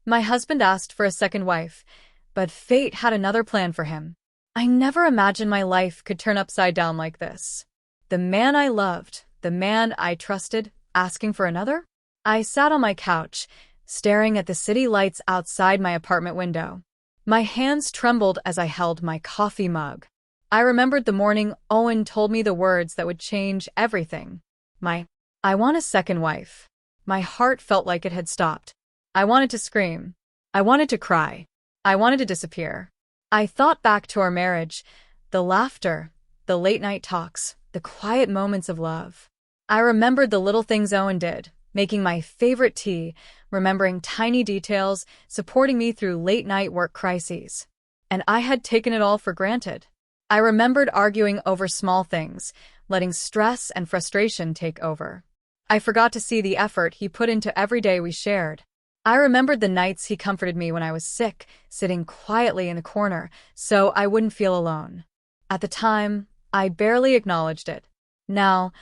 My husband asked for a second wife, but fate had another plan for him. I never imagined my life could turn upside down like this. The man I loved, the man I trusted, asking for another? I sat on my couch, staring at the city lights outside my apartment window. My hands trembled as I held my coffee mug. I remembered the morning Owen told me the words that would change everything. I want a second wife. My heart felt like it had stopped. I wanted to scream. I wanted to cry. I wanted to disappear. I thought back to our marriage, the laughter, the late-night talks, the quiet moments of love. I remembered the little things Owen did, making my favorite tea, remembering tiny details, supporting me through late-night work crises. And I had taken it all for granted. I remembered arguing over small things, letting stress and frustration take over. I forgot to see the effort he put into every day we shared. I remembered the nights he comforted me when I was sick, sitting quietly in the corner so I wouldn't feel alone. At the time, I barely acknowledged it. Now,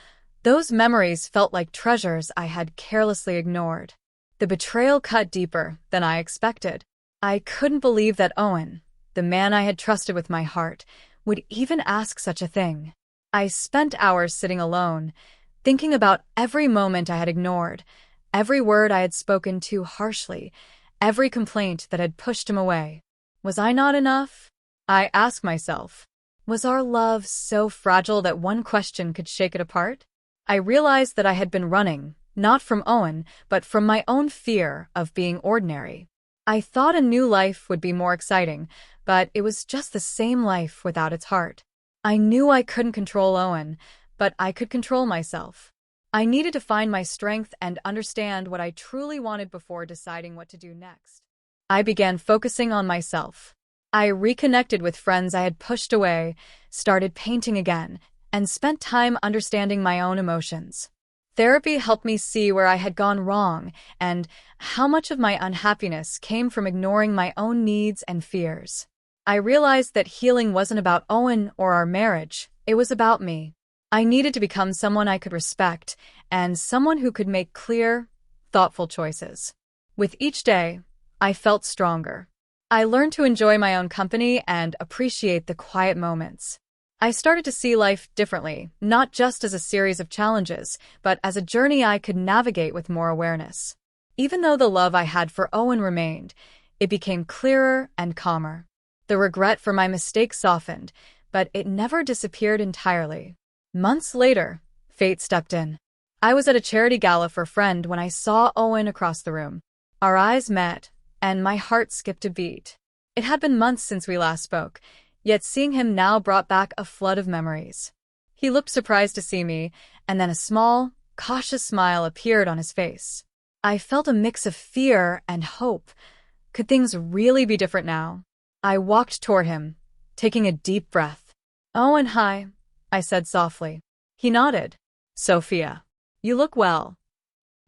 those memories felt like treasures I had carelessly ignored. The betrayal cut deeper than I expected. I couldn't believe that Owen, the man I had trusted with my heart, would even ask such a thing. I spent hours sitting alone, thinking about every moment I had ignored, every word I had spoken too harshly, every complaint that had pushed him away. Was I not enough? I asked myself. Was our love so fragile that one question could shake it apart? I realized that I had been running, not from Owen, but from my own fear of being ordinary. I thought a new life would be more exciting, but it was just the same life without its heart. I knew I couldn't control Owen, but I could control myself. I needed to find my strength and understand what I truly wanted before deciding what to do next. I began focusing on myself. I reconnected with friends I had pushed away, started painting again, and spent time understanding my own emotions. Therapy helped me see where I had gone wrong and how much of my unhappiness came from ignoring my own needs and fears. I realized that healing wasn't about Owen or our marriage, it was about me. I needed to become someone I could respect and someone who could make clear, thoughtful choices. With each day, I felt stronger. I learned to enjoy my own company and appreciate the quiet moments. I started to see life differently, not just as a series of challenges, but as a journey I could navigate with more awareness. Even though the love I had for Owen remained, it became clearer and calmer. The regret for my mistakes softened, but it never disappeared entirely. Months later, fate stepped in. I was at a charity gala for a friend when I saw Owen across the room. Our eyes met, and my heart skipped a beat. It had been months since we last spoke, yet seeing him now brought back a flood of memories. He looked surprised to see me, and then a small, cautious smile appeared on his face. I felt a mix of fear and hope. Could things really be different now? I walked toward him, taking a deep breath. "Owen, hi," I said softly. He nodded. "Sophia, you look well."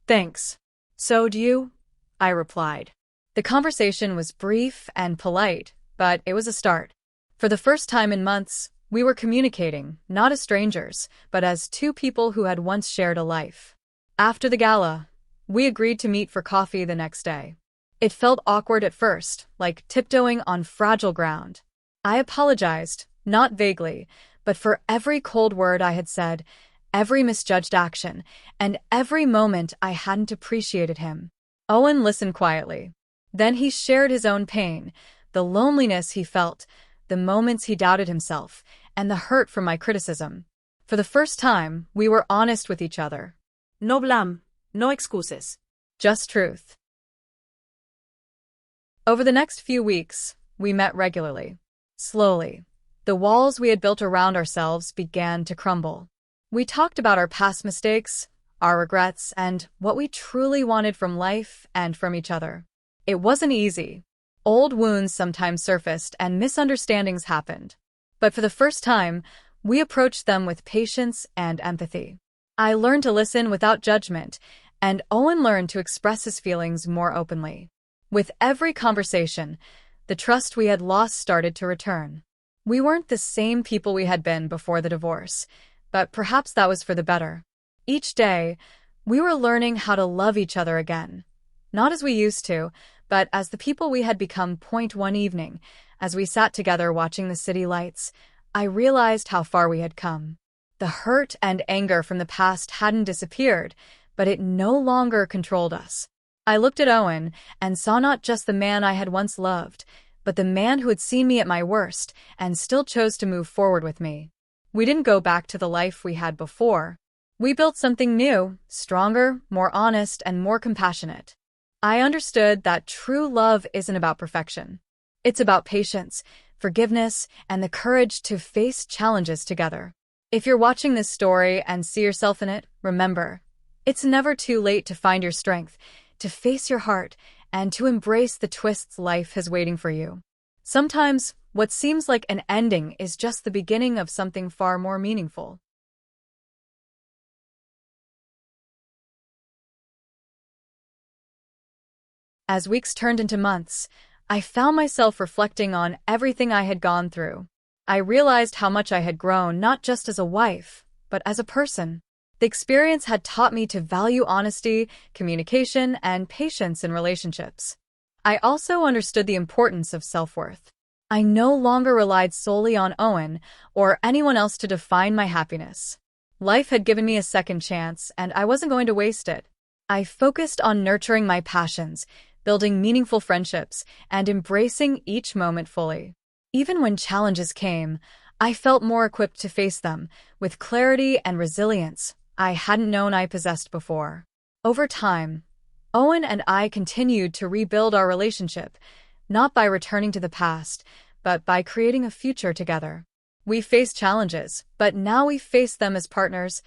"Thanks. So do you?" I replied. The conversation was brief and polite, but it was a start. For the first time in months, we were communicating, not as strangers, but as two people who had once shared a life. After the gala, we agreed to meet for coffee the next day. It felt awkward at first, like tiptoeing on fragile ground. I apologized, not vaguely, but for every cold word I had said, every misjudged action, and every moment I hadn't appreciated him. Owen listened quietly. Then he shared his own pain, the loneliness he felt, the moments he doubted himself, and the hurt from my criticism. For the first time, we were honest with each other. No blame, no excuses. Just truth. Over the next few weeks, we met regularly. Slowly, the walls we had built around ourselves began to crumble. We talked about our past mistakes, our regrets, and what we truly wanted from life and from each other. It wasn't easy. Old wounds sometimes surfaced and misunderstandings happened. But for the first time, we approached them with patience and empathy. I learned to listen without judgment, and Owen learned to express his feelings more openly. With every conversation, the trust we had lost started to return. We weren't the same people we had been before the divorce, but perhaps that was for the better. Each day, we were learning how to love each other again. Not as we used to, But as the people we had become, one evening, as we sat together watching the city lights, I realized how far we had come. The hurt and anger from the past hadn't disappeared, but it no longer controlled us. I looked at Owen and saw not just the man I had once loved, but the man who had seen me at my worst and still chose to move forward with me. We didn't go back to the life we had before. We built something new, stronger, more honest, and more compassionate. I understood that true love isn't about perfection. It's about patience, forgiveness, and the courage to face challenges together. If you're watching this story and see yourself in it, remember, it's never too late to find your strength, to face your heart, and to embrace the twists life has waiting for you. Sometimes, what seems like an ending is just the beginning of something far more meaningful. As weeks turned into months, I found myself reflecting on everything I had gone through. I realized how much I had grown, not just as a wife, but as a person. The experience had taught me to value honesty, communication, and patience in relationships. I also understood the importance of self-worth. I no longer relied solely on Owen or anyone else to define my happiness. Life had given me a second chance, and I wasn't going to waste it. I focused on nurturing my passions, building meaningful friendships, and embracing each moment fully. Even when challenges came, I felt more equipped to face them, with clarity and resilience I hadn't known I possessed before. Over time, Owen and I continued to rebuild our relationship, not by returning to the past, but by creating a future together. We faced challenges, but now we face them as partners,